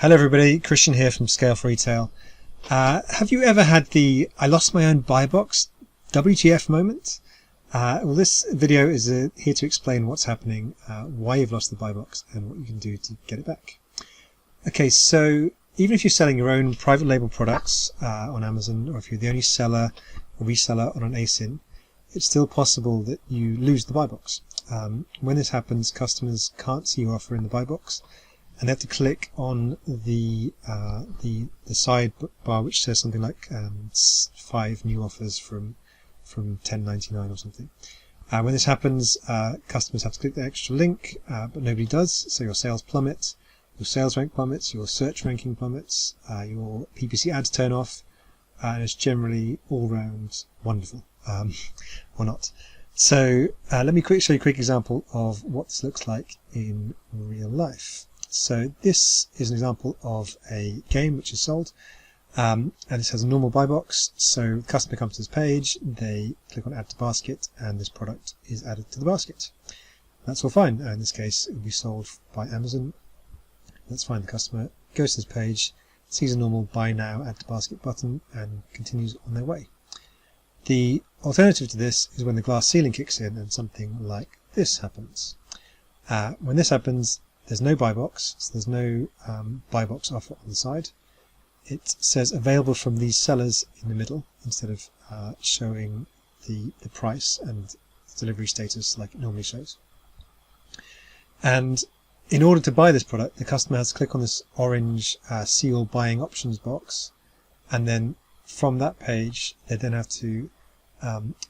Hello everybody, Christian here from ScaleForEtail. Have you ever had the I lost my own buy box WTF moment? Well, this video is here to explain what's happening, why you've lost the buy box and what you can do to get it back. Okay, so even if you're selling your own private label products on Amazon, or if you're the only seller or reseller on an ASIN, it's still possible that you lose the buy box. When this happens, customers can't see your offer in the buy box, and they have to click on the sidebar which says something like 5 new offers from $10.99 or something. When this happens, customers have to click the extra link, but nobody does, so your sales plummet, your sales rank plummets, your search ranking plummets, your PPC ads turn off, and it's generally all round wonderful, or not. So let me show you a quick example of what this looks like in real life. So this is an example of a game which is sold, and this has a normal buy box. So the customer comes to this page, they click on add to basket, and this product is added to the basket. That's all fine. In this case, it will be sold by Amazon. That's fine. The customer goes to this page, sees a normal buy now, add to basket button, and continues on their way. The alternative to this is when the glass ceiling kicks in and something like this happens. When this happens, there's no buy box, so there's no buy box offer on the side. It says available from these sellers in the middle instead of showing the price and delivery status like it normally shows. And in order to buy this product, the customer has to click on this orange seal buying options box, and then from that page they then have to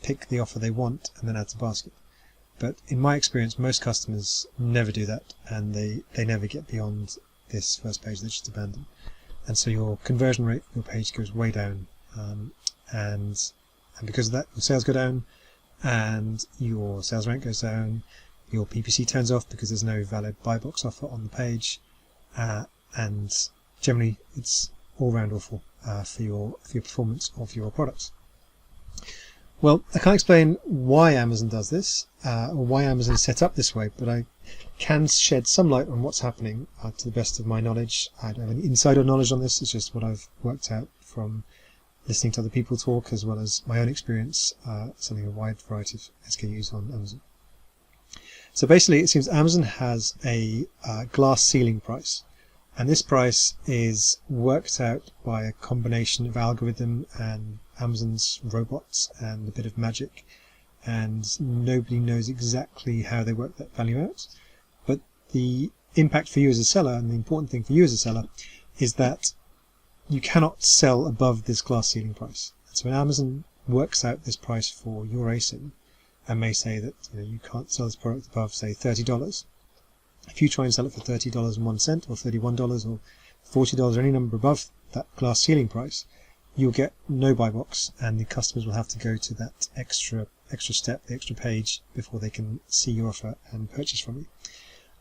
pick the offer they want and then add to basket. But in my experience, most customers never do that, and they never get beyond this first page. They just abandon, and so your conversion rate for your page goes way down, and because of that, your sales go down, and your sales rank goes down. Your PPC turns off because there's no valid buy box offer on the page, and generally it's all round awful for your performance of your products. Well, I can't explain why Amazon does this, or why Amazon is set up this way, but I can shed some light on what's happening to the best of my knowledge. I don't have any insider knowledge on this, it's just what I've worked out from listening to other people talk, as well as my own experience selling a wide variety of SKUs on Amazon. So basically, it seems Amazon has a glass ceiling price, and this price is worked out by a combination of algorithm and Amazon's robots and a bit of magic, and nobody knows exactly how they work that value out. But the impact for you as a seller, and the important thing for you as a seller, is that you cannot sell above this glass ceiling price. And so when Amazon works out this price for your ASIN and may say that you can't sell this product above, say, $30, if you try and sell it for $30.01 or $31 or $40 or any number above that glass ceiling price, you'll get no buy box, and the customers will have to go to that extra step, the extra page, before they can see your offer and purchase from you.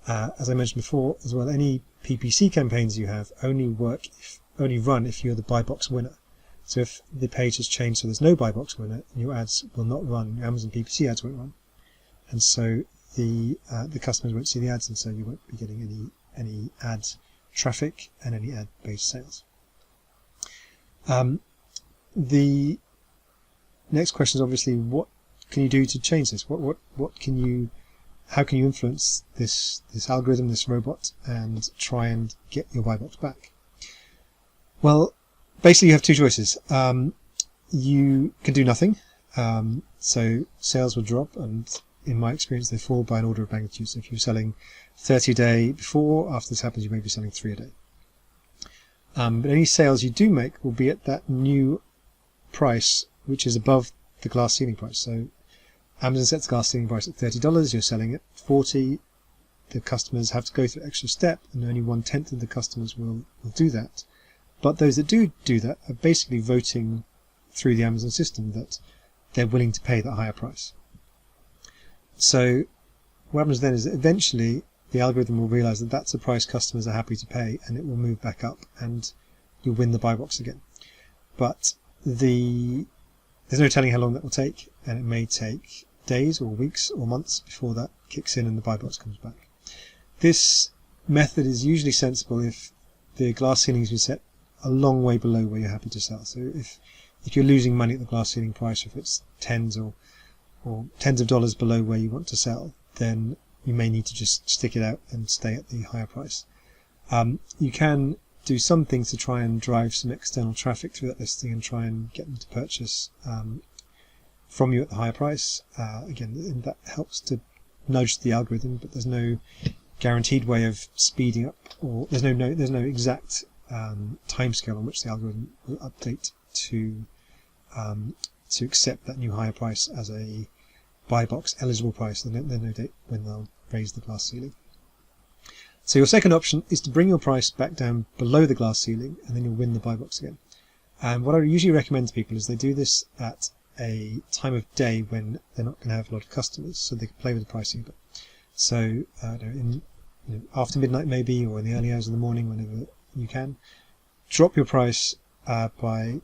As I mentioned before as well, any PPC campaigns you have only run if you're the buy box winner. So if the page has changed so there's no buy box winner, your ads will not run, your Amazon PPC ads won't run, and so the customers won't see the ads, and so you won't be getting any ad traffic and any ad based sales. The next question is obviously, what can you do to change this? How can you influence this algorithm, this robot, and try and get your buy box back? Well, basically you have two choices. You can do nothing, so sales will drop, and in my experience they fall by an order of magnitude. So if you're selling 30 a day before, after this happens you may be selling 3 a day. But any sales you do make will be at that new price, which is above the glass ceiling price. So Amazon sets the glass ceiling price at $30, you're selling at $40, the customers have to go through an extra step, and only 1/10 of the customers will do that. But those that do that are basically voting through the Amazon system that they're willing to pay that higher price. So what happens then is that eventually the algorithm will realize that that's the price customers are happy to pay, and it will move back up, and you'll win the buy box again. But there's no telling how long that will take, and it may take days or weeks or months before that kicks in and the buy box comes back. This method is usually sensible if the glass ceiling has been set a long way below where you're happy to sell. So if you're losing money at the glass ceiling price, if it's tens or tens of dollars below where you want to sell, then you may need to just stick it out and stay at the higher price. You can do some things to try and drive some external traffic through that listing and try and get them to purchase from you at the higher price. Again, that helps to nudge the algorithm, but there's no guaranteed way of speeding up, or there's no exact timescale on which the algorithm will update to accept that new higher price as a buy box eligible price. There's no date when they'll raise the glass ceiling. So your second option is to bring your price back down below the glass ceiling, and then you'll win the buy box again. And what I usually recommend to people is they do this at a time of day when they're not going to have a lot of customers, so they can play with the pricing a bit. So after midnight maybe, or in the early hours of the morning, whenever you can, drop your price by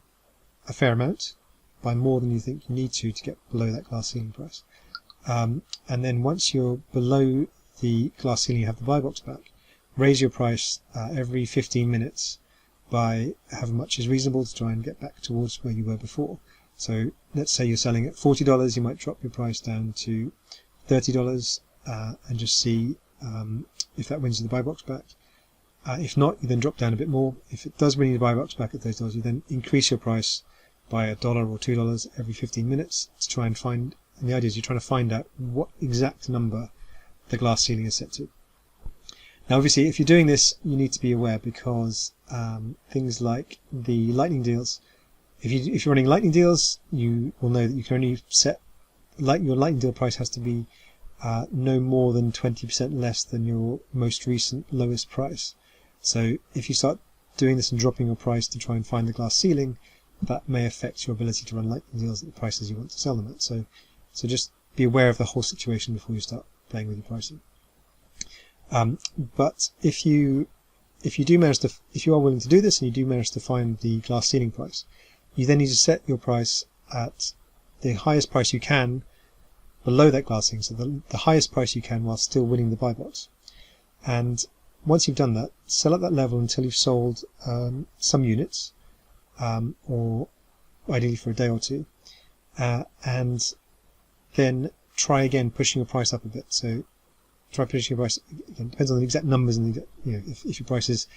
a fair amount, by more than you think you need to get below that glass ceiling price. And then once you're below the glass ceiling, you have the buy box back. Raise your price every 15 minutes by however much is reasonable to try and get back towards where you were before. So let's say you're selling at $40, you might drop your price down to $30 and just see if that wins you the buy box back. If not, you then drop down a bit more. If it does win you the buy box back at $30, you then increase your price by $1 or $2 every 15 minutes to try and find, and the idea is you're trying to find out what exact number the glass ceiling is set to. Now obviously if you're doing this, you need to be aware, because things like the lightning deals, if you're running lightning deals, you will know that you can only set your lightning deal price has to be no more than 20% less than your most recent lowest price. So if you start doing this and dropping your price to try and find the glass ceiling, that may affect your ability to run lightning deals at the prices you want to sell them at. So just be aware of the whole situation before you start playing with your pricing. But if you are willing to do this and you do manage to find the glass ceiling price, you then need to set your price at the highest price you can below that glass ceiling, so the highest price you can while still winning the buy box. And once you've done that, sell at that level until you've sold some units, or ideally for a day or two, and then try again pushing your price up a bit. So try pushing your price again. Depends on the exact numbers, and if your price is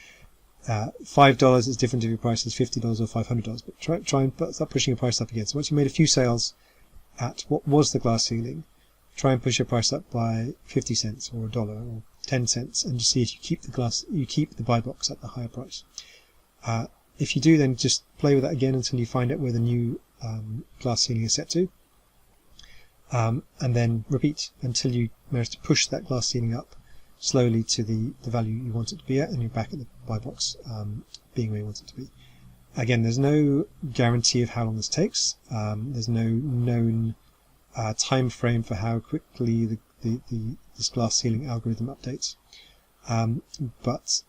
$5, it's different if your price is $50 or $500. But try and start pushing your price up again. So once you've made a few sales at what was the glass ceiling, try and push your price up by 50 cents or $1 or 10 cents, and just see if you keep the buy box at the higher price. If you do, then just play with that again until you find out where the new glass ceiling is set to. And then repeat until you manage to push that glass ceiling up slowly to the value you want it to be at, and you're back at the buy box being where you want it to be. Again, there's no guarantee of how long this takes. There's no known time frame for how quickly this glass ceiling algorithm updates. But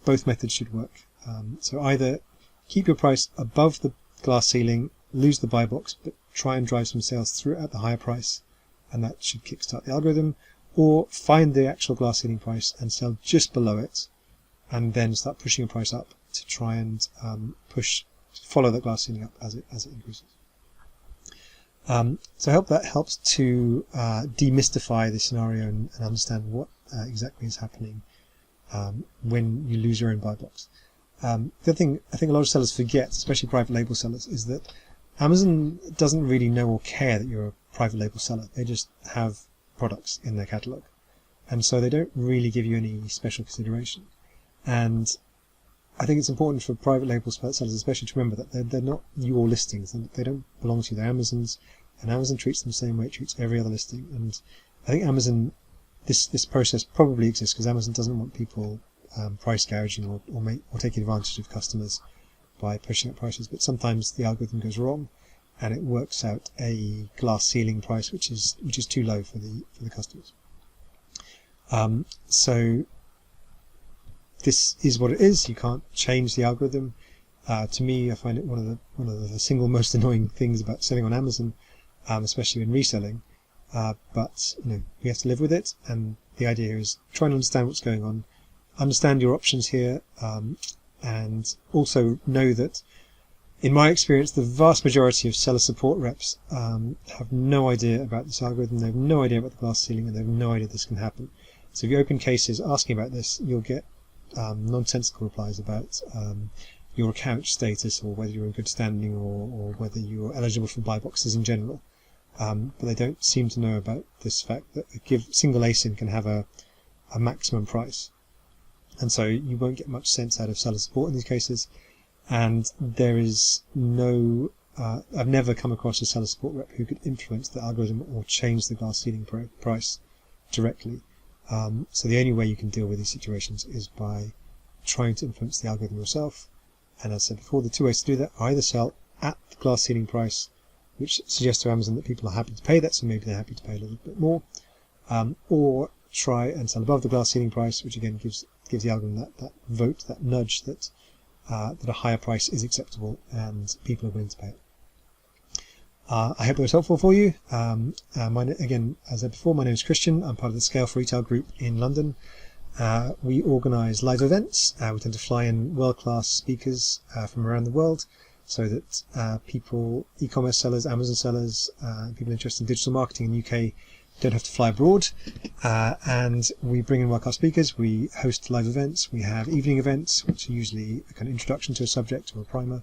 both methods should work. So either keep your price above the glass ceiling, lose the buy box, but try and drive some sales through at the higher price, and that should kickstart the algorithm, or find the actual glass ceiling price and sell just below it, and then start pushing your price up to try and follow the glass ceiling up as it increases. So I hope that helps to demystify the scenario and understand what exactly is happening when you lose your own buy box. The other thing I think a lot of sellers forget, especially private label sellers, is that Amazon doesn't really know or care that you're a private label seller. They just have products in their catalog, and so they don't really give you any special consideration. And I think it's important for private label sellers especially to remember that they're not your listings, and they don't belong to you. They're Amazon's, and Amazon treats them the same way it treats every other listing. And I think Amazon, this process probably exists because Amazon doesn't want people price gouging or taking advantage of customers by pushing up prices. But sometimes the algorithm goes wrong, and it works out a glass ceiling price which is too low for the customers. So this is what it is. You can't change the algorithm. To me, I find it one of the single most annoying things about selling on Amazon, especially when reselling. But we have to live with it, and the idea is try and understand what's going on, understand your options here, And also know that, in my experience, the vast majority of seller support reps have no idea about this algorithm, they have no idea about the glass ceiling, and they have no idea this can happen. So if you open cases asking about this, you'll get nonsensical replies about your account status, or whether you're in good standing, or whether you're eligible for buy boxes in general. But they don't seem to know about this fact that a single ASIN can have a maximum price. And so you won't get much sense out of seller support in these cases. And there is no, I've never come across a seller support rep who could influence the algorithm or change the glass ceiling price directly. So the only way you can deal with these situations is by trying to influence the algorithm yourself. And as I said before, the two ways to do that are either sell at the glass ceiling price, which suggests to Amazon that people are happy to pay that, so maybe they're happy to pay a little bit more, or try and sell above the glass ceiling price, which again gives the algorithm that vote, that nudge that a higher price is acceptable and people are willing to pay it. I hope that was helpful for you. Again, as I said before, my name is Christian. I'm part of the ScaleForEtail group in London. We organise live events. We tend to fly in world-class speakers from around the world, so that people, e-commerce sellers, Amazon sellers, people interested in digital marketing in the UK don't have to fly abroad. And we bring in world-class speakers. We host live events. We have evening events, which are usually a kind of introduction to a subject or a primer,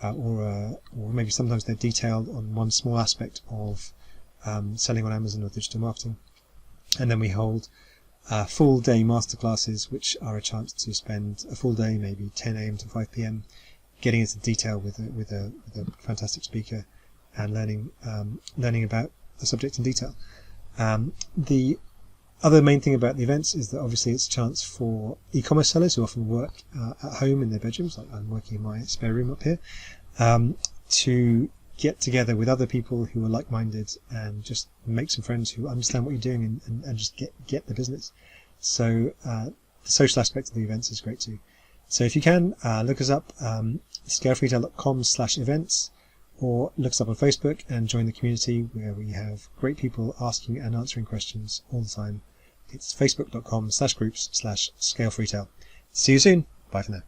or maybe sometimes they're detailed on one small aspect of selling on Amazon or digital marketing. And then we hold full day masterclasses, which are a chance to spend a full day, maybe 10 a.m. to 5 p.m, getting into detail with a fantastic speaker and learning about the subject in detail. The other main thing about the events is that obviously it's a chance for e-commerce sellers who often work at home in their bedrooms, like I'm working in my spare room up here, to get together with other people who are like-minded and just make some friends who understand what you're doing and just get the business. So the social aspect of the events is great too. So if you can, look us up, ScaleForEtail.com/events, or look us up on Facebook and join the community where we have great people asking and answering questions all the time. It's facebook.com/groups/ScaleForEtail. See you soon. Bye for now.